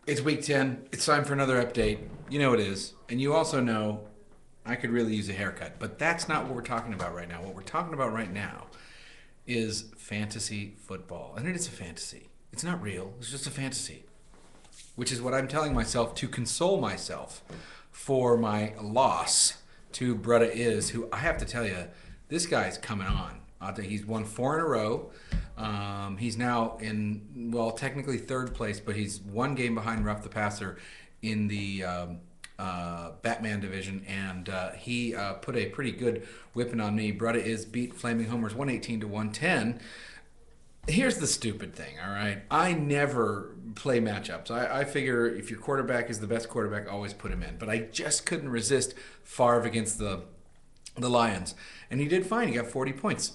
It's week 10. It's time for another update. You know it is. And you also know I could really use a haircut. But that's not what we're talking about right now. What we're talking about right now is fantasy football. And it is a fantasy. It's not real, it's just a fantasy. Which is what I'm telling myself to console myself for my loss to Brutta Is, who I have to tell you, this guy's coming on. He's won four in a row. He's now in, well, technically third place, but he's one game behind Ruff the Passer in the Batman division, and he put a pretty good whipping on me. Brutta Is beat Flaming Homers 118 to 110. Here's the stupid thing, all right? I never play matchups. I figure if your quarterback is the best quarterback, always put him in. But I just couldn't resist Favre against the Lions. And he did fine. He got 40 points.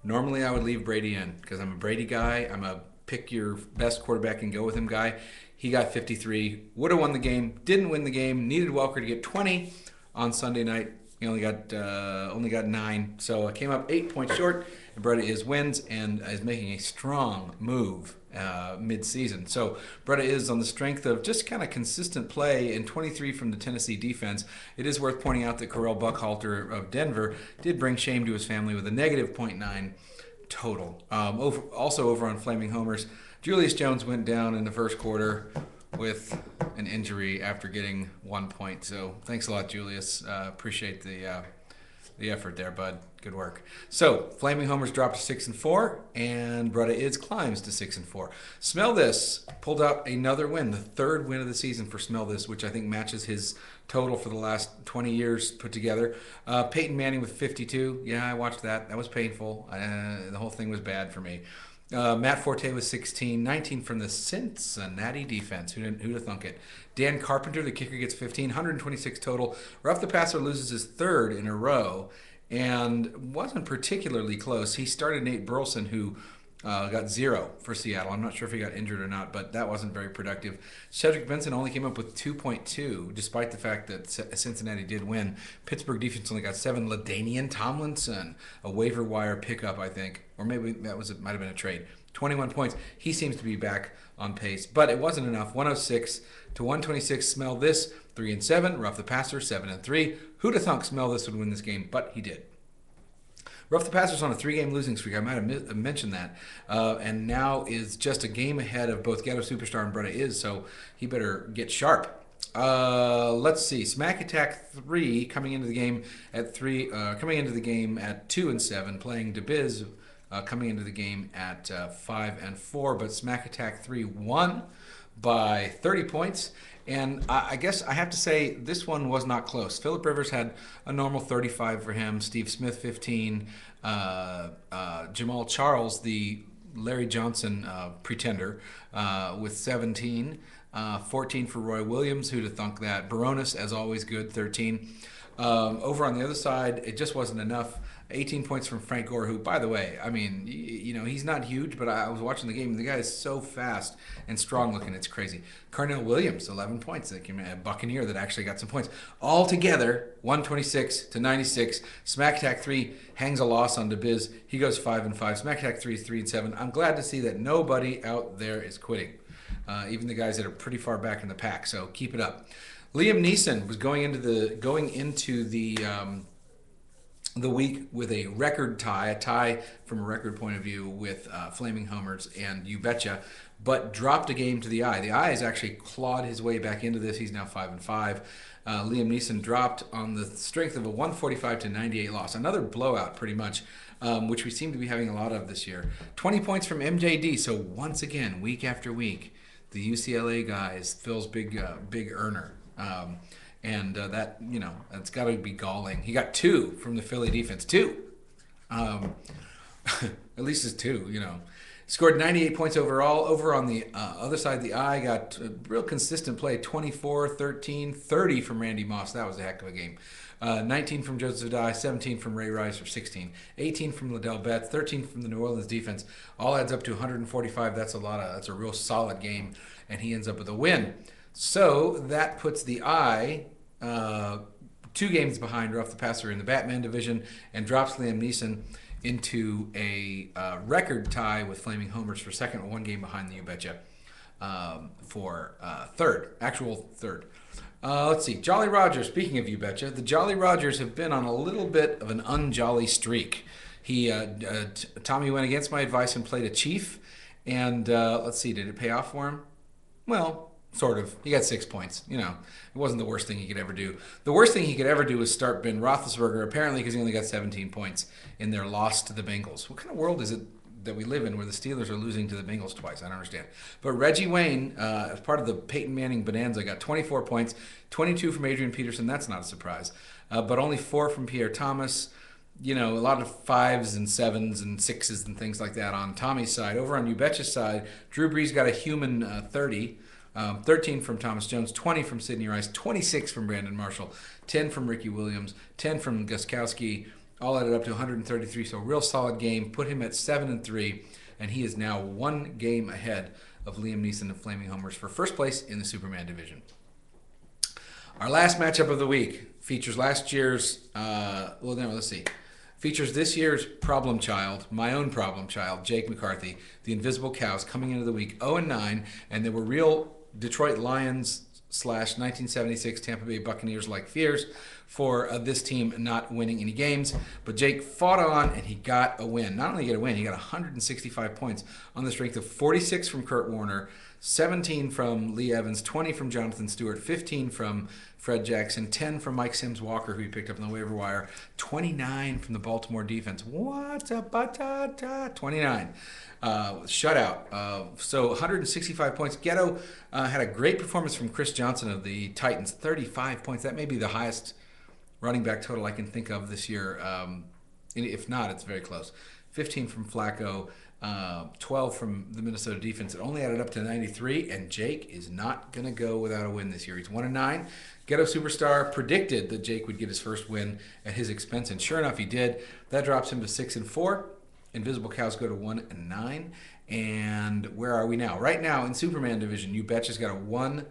Normally, I would leave Brady in because I'm a Brady guy. I'm a pick your best quarterback and go with him guy. He got 53. Would have won the game. Didn't win the game. Needed Welker to get 20 on Sunday night. He only got 9, so I came up 8 points short. And Bretta Is wins and is making a strong move mid-season. So Bretta Is on the strength of just kind of consistent play and 23 from the Tennessee defense. It is worth pointing out that Correll Buckhalter of Denver did bring shame to his family with a negative .9 total. Also over on Flaming Homers, Julius Jones went down in the first quarter with an injury after getting 1 point. So thanks a lot, Julius. Appreciate the effort there, bud. Good work. So Flaming Homers dropped to 6-4, and Brutta Is climbs to 6-4. Smell This pulled out another win, the third win of the season for Smell This, which I think matches his total for the last 20 years put together. Peyton Manning with 52. Yeah, I watched that. That was painful. The whole thing was bad for me. Matt Forte was 16, 19 from the Cincinnati defense. Who'd have thunk it? Dan Carpenter, the kicker, gets 15, 126 total. Ruff the Passer loses his third in a row and wasn't particularly close. He started Nate Burleson, who got 0 for Seattle. I'm not sure if he got injured or not, but that wasn't very productive. Cedric Benson only came up with 2.2, despite the fact that Cincinnati did win. Pittsburgh defense only got 7. LaDainian Tomlinson, a waiver wire pickup, I think, or maybe might have been a trade. 21 points. He seems to be back on pace, but it wasn't enough. 106 to 126. Smell This, 3-7. Ruff the Passer, 7-3. Who'd have thunk Smell This would win this game, but he did. Ruff the Passer's on a 3-game losing streak. I might have mentioned that. And now is just a game ahead of both Ghetto Superstar and Bretta Is, so he better get sharp. Let's see. Smack Attack 3 coming into the game at 2-7, playing DeBiz coming into the game at 5-4. But Smack Attack 3 won by 30 points. And I guess I have to say this one was not close. Phillip Rivers had a normal 35 for him. Steve Smith 15. Jamal Charles, the Larry Johnson pretender, with 17. 14 for Roy Williams. Who'd have thunk that? Baronis, as always, good, 13. Over on the other side, it just wasn't enough. 18 points from Frank Gore, who, by the way, I mean, he's not huge, but I was watching the game, and the guy is so fast and strong looking, it's crazy. Carnell Williams, 11 points. A Buccaneer that actually got some points. All together, 126 to 96. Smack Attack 3 hangs a loss on DeBiz. He goes 5-5. Smack Attack 3 is 3-7. I'm glad to see that nobody out there is quitting, even the guys that are pretty far back in the pack, so keep it up. Liam Neeson was going into the week with a record tie, a tie from a record point of view with Flaming Homers and You Betcha, but dropped a game to the Eye. The Eye has actually clawed his way back into this. He's now 5-5. Liam Neeson dropped on the strength of a 145 to 98 loss. Another blowout, pretty much, which we seem to be having a lot of this year. 20 points from MJD. So once again, week after week, the UCLA guy is Phil's big earner. And that's got to be galling. He got 2 from the Philly defense. 2. At least it's 2, Scored 98 points overall. Over on the other side, the Eye got a real consistent play. 24, 13, 30 from Randy Moss. That was a heck of a game. 19 from Joseph Dye, 17 from Ray Rice for 16, 18 from Liddell Betts, 13 from the New Orleans defense. All adds up to 145. That's a real solid game, and he ends up with a win. So that puts the Eye 2 games behind Ruff the Passer in the Batman division and drops Liam Neeson into a record tie with Flaming Homers for second, 1 game behind the You Betcha. for actual third. Let's see. Jolly Rogers, speaking of You Betcha, the Jolly Rogers have been on a little bit of an unjolly streak. Tommy went against my advice and played a chief. And let's see, did it pay off for him? Well, sort of. He got 6 points. It wasn't the worst thing he could ever do. The worst thing he could ever do was start Ben Roethlisberger, apparently because he only got 17 points in their loss to the Bengals. What kind of world is it that we live in where the Steelers are losing to the Bengals twice? I don't understand. But Reggie Wayne, as part of the Peyton Manning bonanza, got 24 points, 22 from Adrian Peterson. That's not a surprise. But only 4 from Pierre Thomas. A lot of 5s and 7s and 6s and things like that on Tommy's side. Over on You Betcha's side, Drew Brees got a human 30. 13 from Thomas Jones, 20 from Sidney Rice, 26 from Brandon Marshall, 10 from Ricky Williams, 10 from Gostkowski, all added up to 133. So real solid game. Put him at 7-3, and he is now 1 game ahead of Liam Neeson and Flaming Homers for first place in the Superman division. Our last matchup of the week features last year's. Let's see. Features this year's problem child, my own problem child, Jake McCarthy, the Invisible Cows, coming into the week 0-9, and there were real Detroit Lions / 1976 Tampa Bay Buccaneers like fears for this team not winning any games. But Jake fought on, and he got a win. Not only did he get a win, he got 165 points on the strength of 46 from Kurt Warner, 17 from Lee Evans, 20 from Jonathan Stewart, 15 from Fred Jackson, 10 from Mike Sims Walker, who he picked up on the waiver wire, 29 from the Baltimore defense. What's a batata? 29. Shutout. So 165 points. Ghetto had a great performance from Chris Johnson of the Titans, 35 points. That may be the highest running back total I can think of this year. If not, it's very close. 15 from Flacco. 12 from the Minnesota defense. It only added up to 93, and Jake is not going to go without a win this year. He's 1-9. Ghetto Superstar predicted that Jake would get his first win at his expense, and sure enough, he did. That drops him to 6-4. Invisible Cows go to 1-9. And where are we now? Right now in Superman division, You Betcha's got a one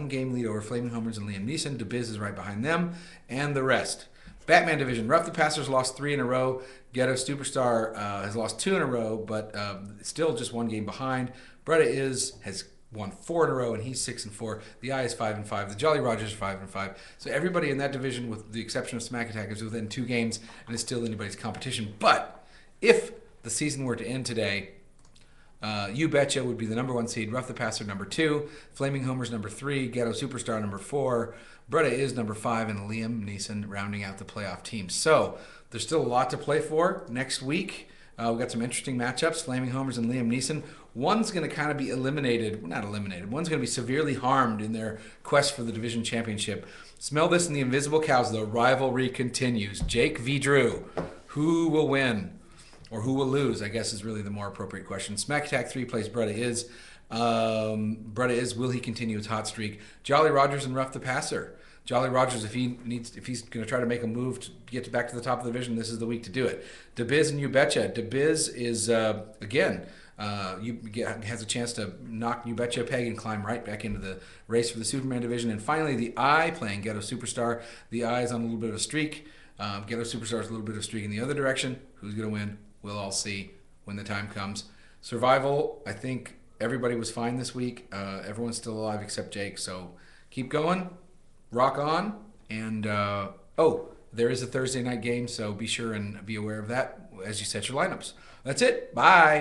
game lead over Flaming Homers and Liam Neeson. DeBiz is right behind them, and the rest. Batman division, Rough the Passer's lost 3 in a row. Ghetto Superstar has lost 2 in a row, but still just 1 game behind. Bretta has won 4 in a row, and he's 6-4. The Eye is 5-5. The Jolly Rogers are 5-5. So everybody in that division, with the exception of Smack Attack, is within 2 games, and it's still anybody's competition. But if the season were to end today, You Betcha would be the number 1 seed, Rough the Passer number 2, Flaming Homers number 3, Ghetto Superstar number 4, Bretta is number 5, and Liam Neeson rounding out the playoff team. So there's still a lot to play for next week. We've got some interesting matchups, Flaming Homers and Liam Neeson. One's going to kind of be not eliminated. One's going to be severely harmed in their quest for the division championship. Smell this in the Invisible Cows. The rivalry continues. Jake v. Drew. Who will win? Or who will lose, I guess, is really the more appropriate question. Smack Attack 3 plays Bretta is. Will he continue his hot streak? Jolly Rogers and Rough the Passer. Jolly Rogers, if he's going to try to make a move to get back to the top of the division, this is the week to do it. DeBiz and You Betcha. DeBiz is has a chance to knock You Betcha a peg and climb right back into the race for the Superman division. And finally, the Eye playing Ghetto Superstar. The Eye is on a little bit of a streak. Ghetto Superstar is a little bit of a streak in the other direction. Who's going to win? We'll all see when the time comes. Survival, I think everybody was fine this week. Everyone's still alive except Jake. So keep going. Rock on. And, there is a Thursday night game, so be sure and be aware of that as you set your lineups. That's it. Bye.